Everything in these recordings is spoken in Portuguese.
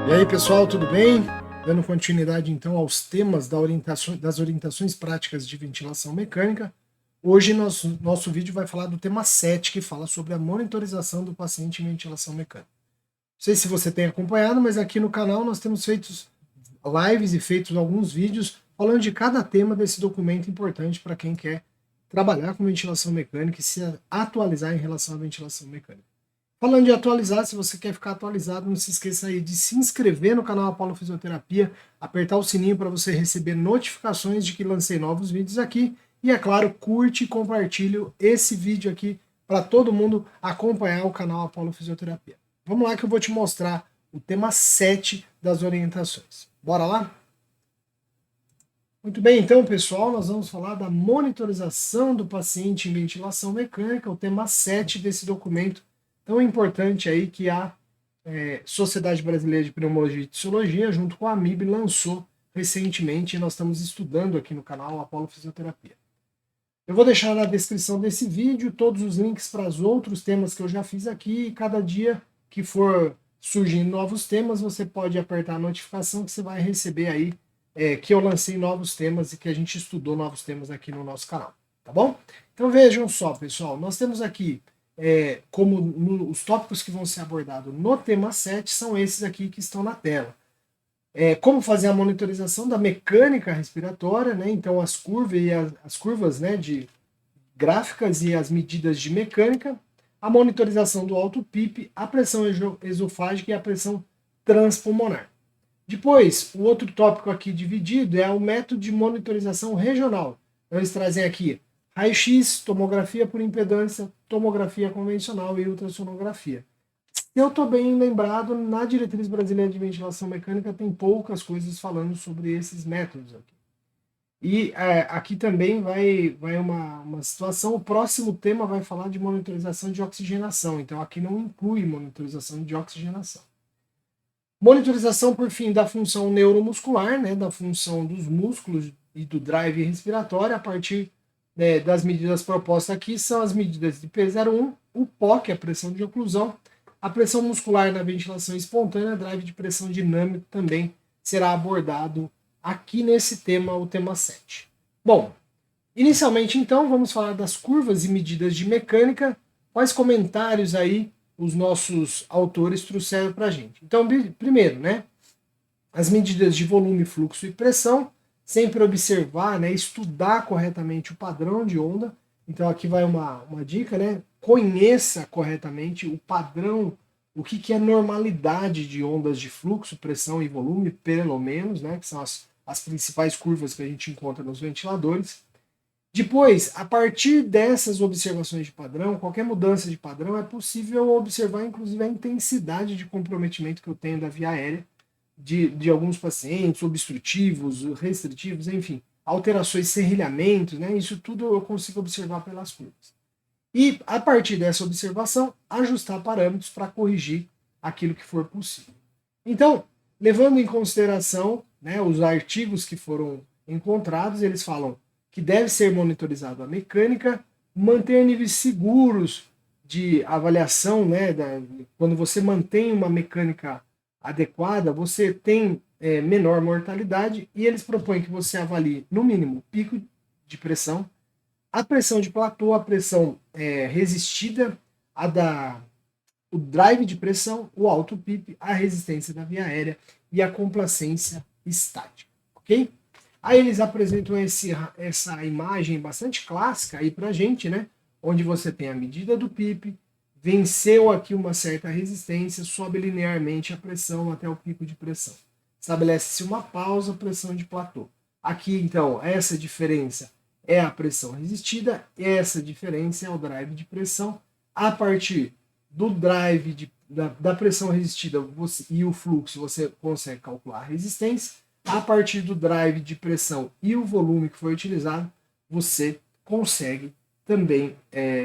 E aí, pessoal, tudo bem? Dando continuidade então aos temas das orientações práticas de ventilação mecânica. Hoje nosso vídeo vai falar do tema 7, que fala sobre a monitorização do paciente em ventilação mecânica. Não sei se você tem acompanhado, mas aqui no canal nós temos feito lives e feito alguns vídeos falando de cada tema desse documento importante para quem quer trabalhar com ventilação mecânica e se atualizar em relação à ventilação mecânica. Falando de atualizar, se você quer ficar atualizado, não se esqueça aí de se inscrever no canal Apollo Fisioterapia, apertar o sininho para você receber notificações de que lancei novos vídeos aqui e, é claro, curte e compartilhe esse vídeo aqui para todo mundo acompanhar o canal Apollo Fisioterapia. Vamos lá que eu vou te mostrar o tema 7 das orientações. Bora lá? Muito bem, então, pessoal, nós vamos falar da monitorização do paciente em ventilação mecânica, o tema 7 desse documento tão importante aí que a Sociedade Brasileira de Pneumologia e Tisiologia, junto com a AMIB, lançou recentemente e nós estamos estudando aqui no canal Apollo Fisioterapia. Eu vou deixar na descrição desse vídeo todos os links para os outros temas que eu já fiz aqui e cada dia que for surgindo novos temas, você pode apertar a notificação que você vai receber aí que eu lancei novos temas e que a gente estudou novos temas aqui no nosso canal, tá bom? Então vejam só, pessoal, nós temos aqui os tópicos que vão ser abordados no tema 7 são esses aqui que estão na tela. Como fazer a monitorização da mecânica respiratória, né? Então as curvas né, de gráficas e as medidas de mecânica, a monitorização do alto PIP, a pressão esofágica e a pressão transpulmonar. Depois, o outro tópico aqui dividido é o método de monitorização regional. Então, eles trazem aqui raio-x, tomografia por impedância, tomografia convencional e ultrassonografia. Se eu estou bem lembrado, na Diretriz Brasileira de Ventilação Mecânica tem poucas coisas falando sobre esses métodos aqui. E aqui também vai uma situação, o próximo tema vai falar de monitorização de oxigenação, então aqui não inclui monitorização de oxigenação. Monitorização, por fim, da função neuromuscular, né, da função dos músculos e do drive respiratório, a partir das medidas propostas aqui, são as medidas de P01, o POC, a pressão de oclusão, a pressão muscular na ventilação espontânea, drive de pressão dinâmico também será abordado aqui nesse tema, o tema 7. Bom, inicialmente então, vamos falar das curvas e medidas de mecânica, quais comentários aí os nossos autores trouxeram para a gente. Então, primeiro, né, as medidas de volume, fluxo e pressão, sempre observar, né, estudar corretamente o padrão de onda. Então, aqui vai uma dica, né, conheça corretamente o padrão, o que é normalidade de ondas de fluxo, pressão e volume, pelo menos, né, que são as principais curvas que a gente encontra nos ventiladores. Depois, a partir dessas observações de padrão, qualquer mudança de padrão, é possível observar inclusive a intensidade de comprometimento que eu tenho da via aérea de alguns pacientes, obstrutivos, restritivos, enfim, alterações, serrilhamentos, né? Isso tudo eu consigo observar pelas curvas. E, a partir dessa observação, ajustar parâmetros para corrigir aquilo que for possível. Então, levando em consideração, né, os artigos que foram encontrados, eles falam que deve ser monitorizado a mecânica, manter níveis seguros de avaliação, né, quando você mantém uma mecânica adequada, você tem menor mortalidade, e eles propõem que você avalie, no mínimo, o pico de pressão, a pressão de platô, a pressão resistida, o drive de pressão, o alto PIP, a resistência da via aérea e a complacência estática, ok? Aí eles apresentam essa imagem bastante clássica aí pra gente, né? Onde você tem a medida do PIP, venceu aqui uma certa resistência, sobe linearmente a pressão até o pico de pressão. Estabelece-se uma pausa, pressão de platô. Aqui, então, essa diferença é a pressão resistida, essa diferença é o drive de pressão. A partir do drive da pressão resistida e o fluxo, você consegue calcular a resistência. A partir do drive de pressão e o volume que foi utilizado, você consegue também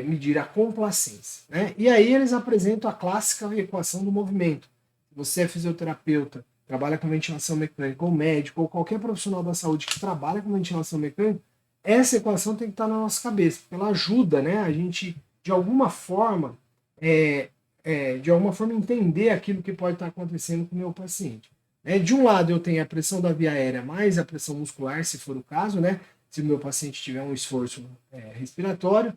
medir a complacência, né? E aí eles apresentam a clássica equação do movimento. Se você é fisioterapeuta, trabalha com ventilação mecânica, ou médico, ou qualquer profissional da saúde que trabalha com ventilação mecânica, essa equação tem que estar na nossa cabeça, porque ela ajuda, né, a gente, de alguma forma, entender aquilo que pode estar acontecendo com o meu paciente. De um lado eu tenho a pressão da via aérea mais a pressão muscular, se for o caso, né? Se o meu paciente tiver um esforço respiratório.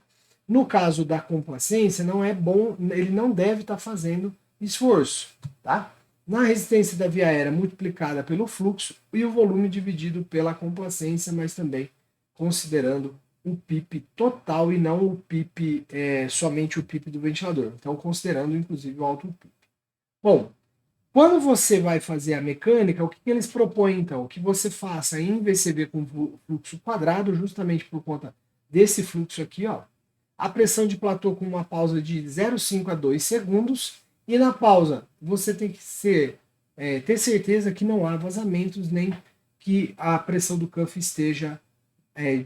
No caso da complacência, não é bom, ele não deve estar fazendo esforço, tá? Na resistência da via aérea multiplicada pelo fluxo e o volume dividido pela complacência, mas também considerando o PIP total e não o PIP, somente o PIP do ventilador. Então, considerando inclusive o alto PIP. Bom, quando você vai fazer a mecânica, o que eles propõem então? Que você faça em VCV com fluxo quadrado, justamente por conta desse fluxo aqui, ó. A pressão de platô com uma pausa de 0,5 a 2 segundos. E na pausa, você tem que ter certeza que não há vazamentos, nem que a pressão do cuff esteja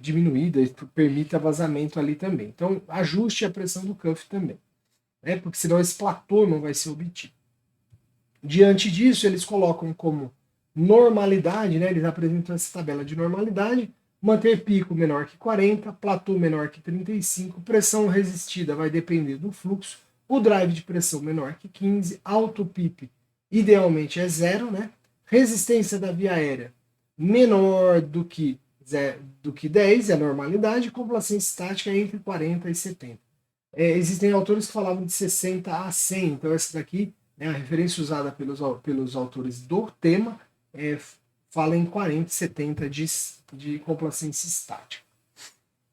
diminuída, permita vazamento ali também. Então, ajuste a pressão do cuff também, né? Porque senão esse platô não vai ser obtido. Diante disso, eles colocam como normalidade, né? Eles apresentam essa tabela de normalidade, manter pico menor que 40, platô menor que 35, pressão resistida vai depender do fluxo, o drive de pressão menor que 15, alto PIP idealmente é zero, né? Resistência da via aérea menor do que 10, é a normalidade, complacência estática entre 40 e 70. Existem autores que falavam de 60 a 100, então essa daqui, a referência usada pelos autores do tema, fala em 40 e 70 de complacência estática.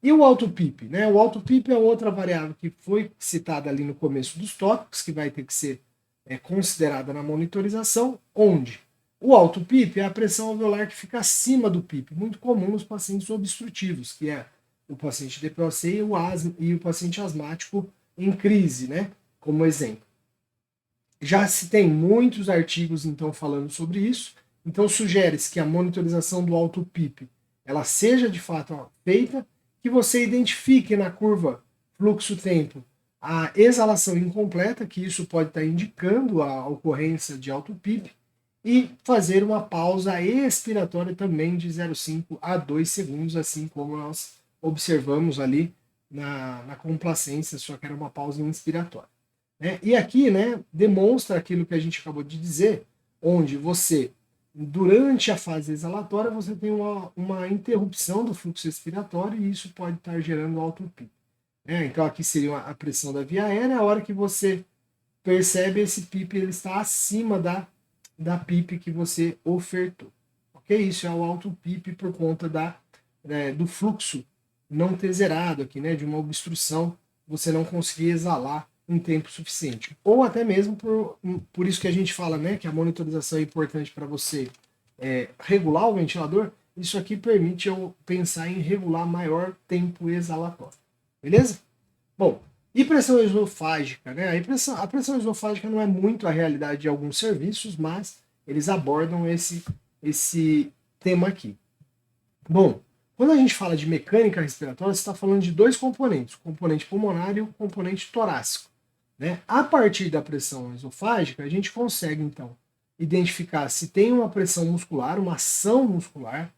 E o alto PIP? Né? O alto PIP é outra variável que foi citada ali no começo dos tópicos, que vai ter que ser considerada na monitorização, onde o alto PIP é a pressão alveolar que fica acima do PIP, muito comum nos pacientes obstrutivos, que é o paciente DPOC e o paciente asmático em crise, né? Como exemplo. Já se tem muitos artigos, então, falando sobre isso. Então, sugere-se que a monitorização do alto PIP ela seja, de fato, feita, que você identifique na curva fluxo-tempo a exalação incompleta, que isso pode estar indicando a ocorrência de alto PIP, e fazer uma pausa expiratória também de 0,5 a 2 segundos, assim como nós observamos ali na complacência, só que era uma pausa inspiratória. E aqui, né, demonstra aquilo que a gente acabou de dizer, onde você, durante a fase exalatória, você tem uma interrupção do fluxo expiratório e isso pode estar gerando alto PIP. Então aqui seria a pressão da via aérea, a hora que você percebe esse PIP ele está acima da PIP que você ofertou. Ok? Isso é o alto PIP por conta do fluxo não ter zerado aqui, né, de uma obstrução, você não conseguir exalar em tempo suficiente. Ou até mesmo por isso que a gente fala, né, que a monitorização é importante para você regular o ventilador, isso aqui permite eu pensar em regular maior tempo exalatório. Beleza? Bom, e pressão esofágica, né? A pressão esofágica não é muito a realidade de alguns serviços, mas eles abordam esse tema aqui. Bom, quando a gente fala de mecânica respiratória, você está falando de dois componentes, o componente pulmonar e o componente torácico. Né? A partir da pressão esofágica, a gente consegue, então, identificar se tem uma pressão muscular, uma ação muscular,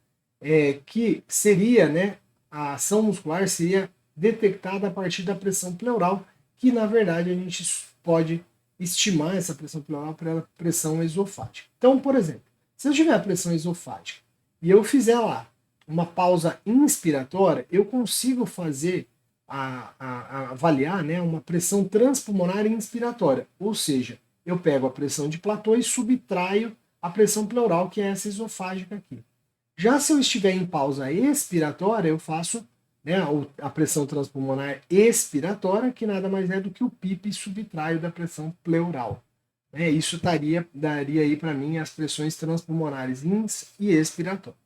que seria, né, a ação muscular seria detectada a partir da pressão pleural, que na verdade a gente pode estimar essa pressão pleural pela pressão esofágica. Então, por exemplo, se eu tiver a pressão esofágica e eu fizer lá uma pausa inspiratória, eu consigo fazer a avaliar, né, uma pressão transpulmonar inspiratória, ou seja, eu pego a pressão de platô e subtraio a pressão pleural, que é essa esofágica aqui. Já se eu estiver em pausa expiratória, eu faço, né, a pressão transpulmonar expiratória, que nada mais é do que o PIP subtraio da pressão pleural. Isso daria aí para mim as pressões transpulmonares ins e expiratórias.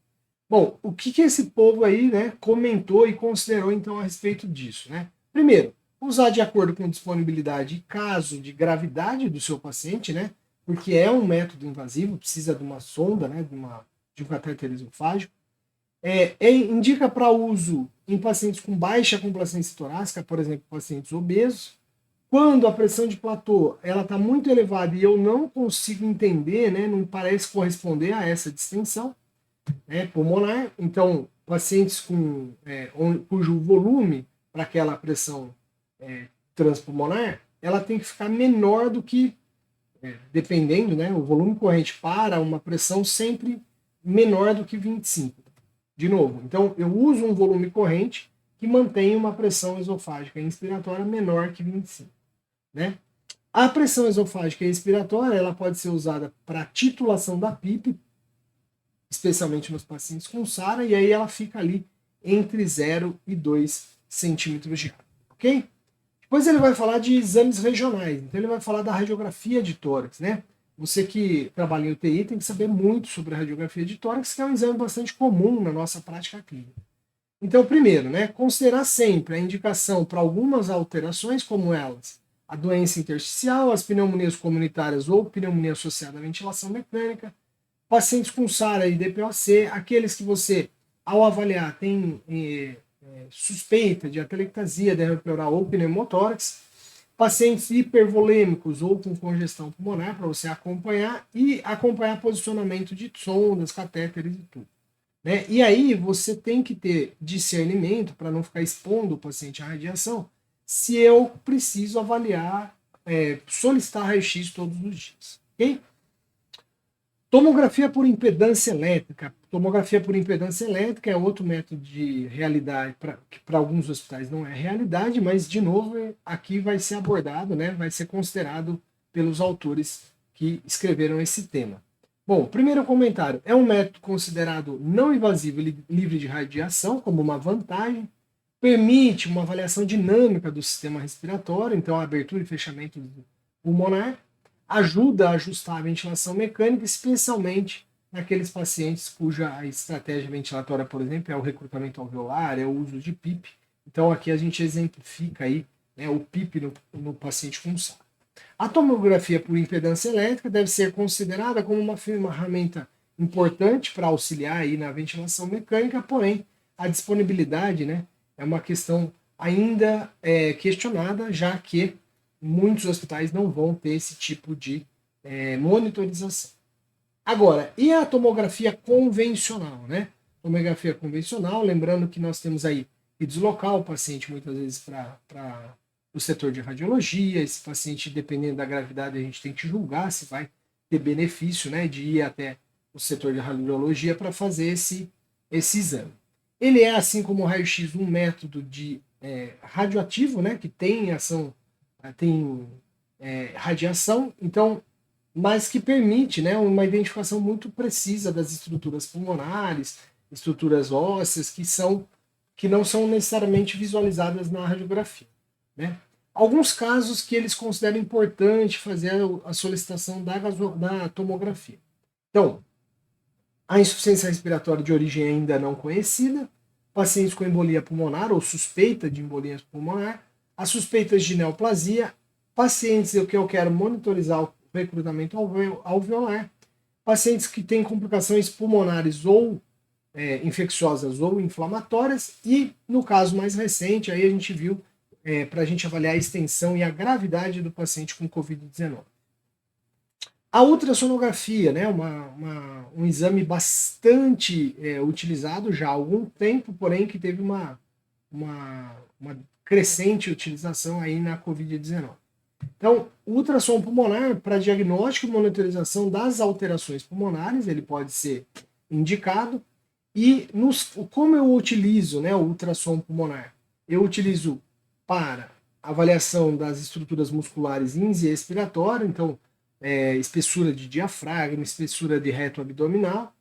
Bom, o que esse povo aí, né, comentou e considerou então a respeito disso, né? Primeiro, usar de acordo com disponibilidade e caso de gravidade do seu paciente, né? Porque é um método invasivo, precisa de uma sonda, né, de um catéter esofágico. Indica para uso em pacientes com baixa complacência torácica, por exemplo, pacientes obesos. Quando a pressão de platô ela está muito elevada e eu não consigo entender, né, não parece corresponder a essa distensão, pulmonar, então pacientes cujo volume para aquela pressão transpulmonar ela tem que ficar menor do que dependendo, né, o volume corrente para uma pressão sempre menor do que 25. De novo, então eu uso um volume corrente que mantém uma pressão esofágica inspiratória menor que 25. Né? A pressão esofágica expiratória ela pode ser usada para titulação da PIP, especialmente nos pacientes com SARA, e aí ela fica ali entre 0 e 2 centímetros de água, ok? Depois ele vai falar de exames regionais, então ele vai falar da radiografia de tórax, né? Você que trabalha em UTI tem que saber muito sobre a radiografia de tórax, que é um exame bastante comum na nossa prática clínica. Então, primeiro, né, considerar sempre a indicação para algumas alterações, como elas, a doença intersticial, as pneumonias comunitárias ou pneumonia associada à ventilação mecânica, pacientes com SARA e DPOC, aqueles que você, ao avaliar, tem suspeita de atelectasia, derrame pleural ou pneumotórax, pacientes hipervolêmicos ou com congestão pulmonar, para você acompanhar, e acompanhar posicionamento de sondas, catéteres e tudo. Né? E aí você tem que ter discernimento para não ficar expondo o paciente à radiação, se eu preciso avaliar, solicitar raio-x todos os dias. Ok? Tomografia por impedância elétrica. Tomografia por impedância elétrica é outro método de realidade, que para alguns hospitais não é realidade, mas, de novo, aqui vai ser abordado, né, vai ser considerado pelos autores que escreveram esse tema. Bom, primeiro comentário, é um método considerado não invasivo e livre de radiação, como uma vantagem, permite uma avaliação dinâmica do sistema respiratório, então a abertura e fechamento pulmonar, ajuda a ajustar a ventilação mecânica, especialmente naqueles pacientes cuja estratégia ventilatória, por exemplo, é o recrutamento alveolar, é o uso de PIP. Então aqui a gente exemplifica aí, né, o PIP no paciente com SARA. A tomografia por impedância elétrica deve ser considerada como uma ferramenta importante para auxiliar aí na ventilação mecânica, porém a disponibilidade, né, é uma questão ainda questionada, já que muitos hospitais não vão ter esse tipo de monitorização. Agora, e a tomografia convencional, né? Tomografia convencional, lembrando que nós temos aí que deslocar o paciente muitas vezes para o setor de radiologia. Esse paciente, dependendo da gravidade, a gente tem que julgar se vai ter benefício, né, de ir até o setor de radiologia para fazer esse exame. Ele é, assim como o raio-x, um método de radioativo, né, que tem ação, tem radiação, então, mas que permite, né, uma identificação muito precisa das estruturas pulmonares, estruturas ósseas, que não são necessariamente visualizadas na radiografia. Né? Alguns casos que eles consideram importante fazer a solicitação da tomografia. Então, a insuficiência respiratória de origem ainda não conhecida, pacientes com embolia pulmonar ou suspeita de embolia pulmonar, as suspeitas de neoplasia, pacientes que eu quero monitorizar o recrutamento alveolar, pacientes que têm complicações pulmonares ou infecciosas ou inflamatórias, e no caso mais recente, aí a gente viu para a gente avaliar a extensão e a gravidade do paciente com Covid-19. A ultrassonografia, né, um exame bastante utilizado já há algum tempo, porém que teve uma crescente utilização aí na Covid-19. Então, o ultrassom pulmonar, para diagnóstico e monitorização das alterações pulmonares, ele pode ser indicado. E como eu utilizo, né, o ultrassom pulmonar? Eu utilizo para avaliação das estruturas musculares índice e expiratório, então espessura de diafragma, espessura de reto abdominal,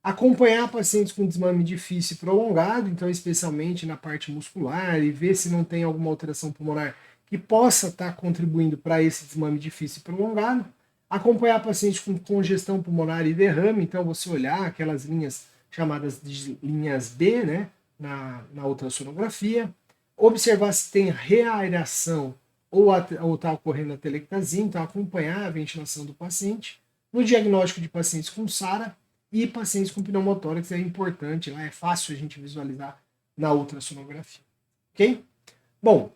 acompanhar pacientes com desmame difícil e prolongado, então especialmente na parte muscular, e ver se não tem alguma alteração pulmonar que possa estar contribuindo para esse desmame difícil e prolongado, acompanhar pacientes com congestão pulmonar e derrame, então você olhar aquelas linhas chamadas de linhas B, né, na ultrassonografia, observar se tem reaeração ou está ocorrendo a atelectasia, então acompanhar a ventilação do paciente. No diagnóstico de pacientes com SARA e pacientes com pneumotórax é importante, lá é fácil a gente visualizar na ultrassonografia. Ok? Bom,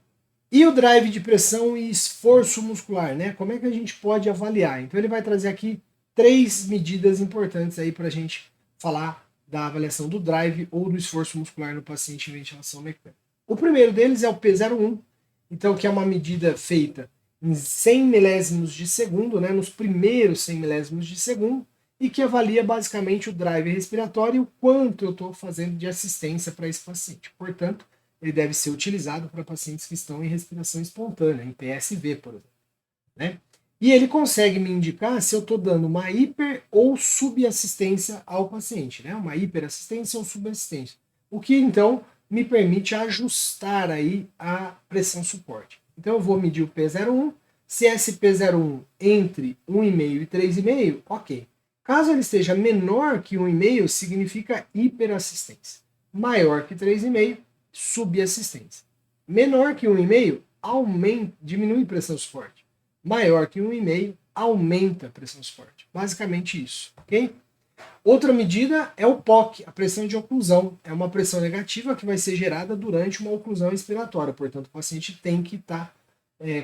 e o drive de pressão e esforço muscular, né? Como é que a gente pode avaliar? Então ele vai trazer aqui 3 medidas importantes aí para a gente falar da avaliação do drive ou do esforço muscular no paciente em ventilação mecânica. O primeiro deles é o P01, então que é uma medida feita em 100 milésimos de segundo, né, nos primeiros 100 milésimos de segundo, e que avalia basicamente o drive respiratório e o quanto eu estou fazendo de assistência para esse paciente. Portanto, ele deve ser utilizado para pacientes que estão em respiração espontânea, em PSV, por exemplo. Né? E ele consegue me indicar se eu estou dando uma hiper ou subassistência ao paciente, né? Uma hiperassistência ou subassistência. O que então me permite ajustar aí a pressão suporte. Então eu vou medir o P01, se esse P01 entre 1,5 e 3,5, ok. Caso ele esteja menor que 1,5, significa hiperassistência. Maior que 3,5, subassistência. Menor que 1,5, diminui a pressão suporte. Maior que 1,5, aumenta a pressão suporte. Basicamente isso, ok? Outra medida é o POC, a pressão de oclusão. É uma pressão negativa que vai ser gerada durante uma oclusão respiratória. Portanto, o paciente tem que estar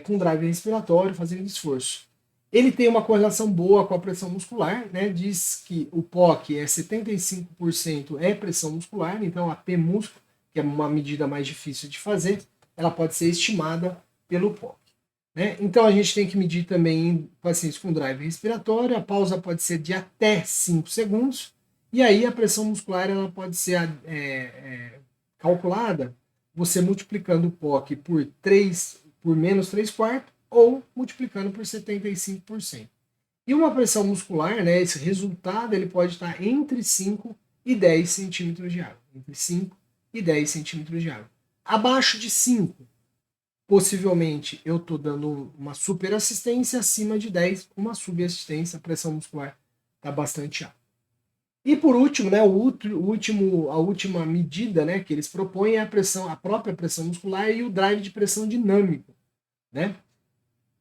com drive respiratório, fazendo esforço. Ele tem uma correlação boa com a pressão muscular, né? Diz que o POC é 75% é pressão muscular, então a P músculo, que é uma medida mais difícil de fazer, ela pode ser estimada pelo POC. Né? Então a gente tem que medir também em pacientes com drive respiratório, a pausa pode ser de até 5 segundos, e aí a pressão muscular ela pode ser calculada você multiplicando o POC por menos 3 quartos ou multiplicando por 75%. E uma pressão muscular, né, esse resultado ele pode estar entre 5 e 10 centímetros de água. Entre 5 e 10 centímetros de água. Abaixo de 5, possivelmente eu estou dando uma superassistência, acima de 10, uma subassistência, a pressão muscular está bastante alta. E por último, né, a última medida, né, que eles propõem é a própria pressão muscular e o drive de pressão dinâmico. Né?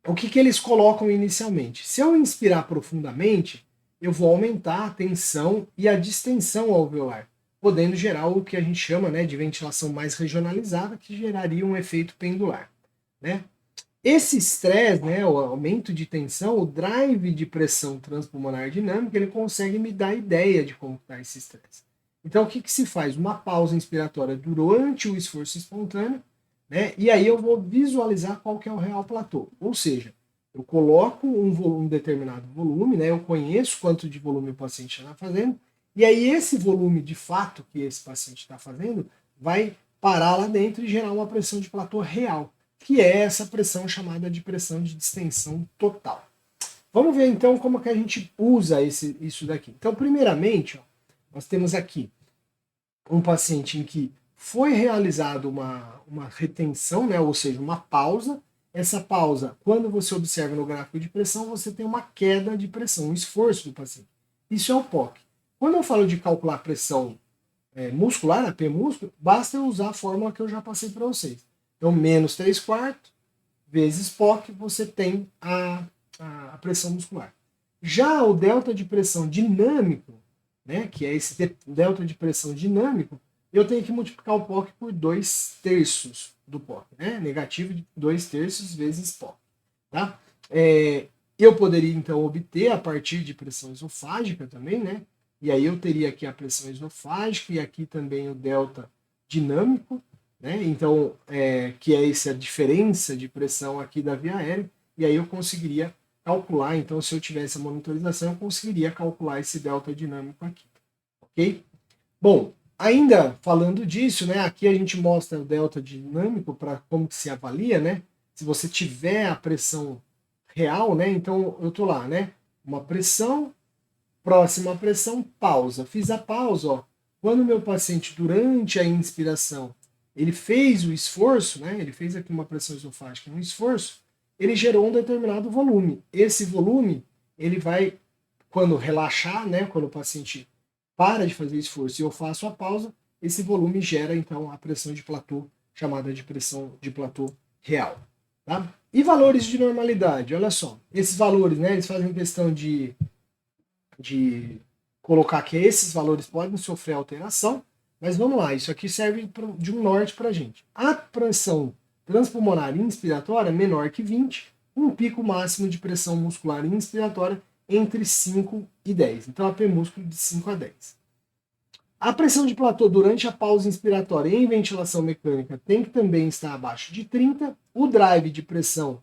O que eles colocam inicialmente? Se eu inspirar profundamente, eu vou aumentar a tensão e a distensão alveolar, podendo gerar o que a gente chama, né, de ventilação mais regionalizada, que geraria um efeito pendular. Né? Esse estresse, né, o aumento de tensão, o drive de pressão transpulmonar dinâmica, ele consegue me dar ideia de como está esse estresse. Então, o que se faz? Uma pausa inspiratória durante o esforço espontâneo, né, e aí eu vou visualizar qual que é o real platô. Ou seja, eu coloco um determinado volume, né, eu conheço quanto de volume o paciente está fazendo, e aí esse volume de fato que esse paciente está fazendo vai parar lá dentro e gerar uma pressão de platô real, que é essa pressão chamada de pressão de distensão total. Vamos ver então como que a gente usa isso daqui. Então, primeiramente, ó, nós temos aqui um paciente em que foi realizada uma retenção, né, ou seja, uma pausa. Essa pausa, quando você observa no gráfico de pressão, você tem uma queda de pressão, um esforço do paciente. Isso é o POC. Quando eu falo de calcular a pressão muscular, a P músculo, basta eu usar a fórmula que eu já passei para vocês. Então, menos 3 quartos vezes POC, você tem a pressão muscular. Já o delta de pressão dinâmico, né, que é esse delta de pressão dinâmico, eu tenho que multiplicar o POC por 2/3 do POC. Né? Negativo de 2/3 vezes POC. Tá? Eu poderia, então, obter a partir de pressão esofágica também, né? E aí eu teria aqui a pressão esofágica e aqui também o delta dinâmico, né? Então, que é essa diferença de pressão aqui da via aérea, e aí eu conseguiria calcular, então se eu tivesse a monitorização, eu conseguiria calcular esse delta dinâmico aqui, ok? Bom, ainda falando disso, né, aqui a gente mostra o delta dinâmico para como que se avalia, né? Se você tiver a pressão real, né, então eu tô lá, né, uma pressão, próxima pressão, pausa. Fiz a pausa, ó. Quando o meu paciente, durante a inspiração, ele fez o esforço, né? Ele fez aqui uma pressão esofágica, um esforço, ele gerou um determinado volume. Esse volume, ele vai, quando relaxar, né? Quando o paciente para de fazer esforço e eu faço a pausa, esse volume gera, então, a pressão de platô, chamada de pressão de platô real. Tá? E valores de normalidade, olha só. Esses valores, né? Eles fazem questão de colocar que esses valores podem sofrer alteração, mas vamos lá, isso aqui serve de um norte para a gente. A pressão transpulmonar inspiratória menor que 20, um pico máximo de pressão muscular inspiratória entre 5 e 10. Então a P músculo de 5 a 10. A pressão de platô durante a pausa inspiratória em ventilação mecânica tem que também estar abaixo de 30. O drive de pressão,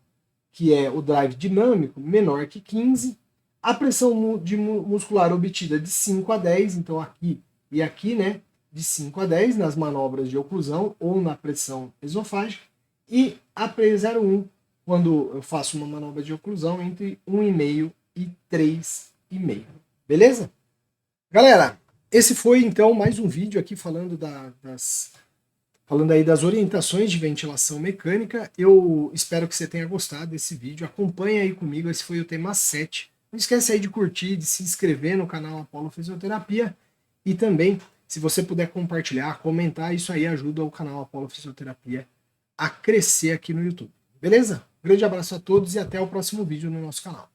que é o drive dinâmico, menor que 15. A pressão muscular obtida de 5 a 10, então aqui e aqui, né, de 5 a 10 nas manobras de oclusão ou na pressão esofágica, e a P01 quando eu faço uma manobra de oclusão entre 1,5 e 3,5. Beleza? Galera, esse foi então mais um vídeo aqui falando falando aí das orientações de ventilação mecânica. Eu espero que você tenha gostado desse vídeo. Acompanhe aí comigo, esse foi o tema 7. Não esquece aí de curtir, de se inscrever no canal Apollo Fisioterapia e também, se você puder compartilhar, comentar, isso aí ajuda o canal Apollo Fisioterapia a crescer aqui no YouTube. Beleza? Grande abraço a todos e até o próximo vídeo no nosso canal.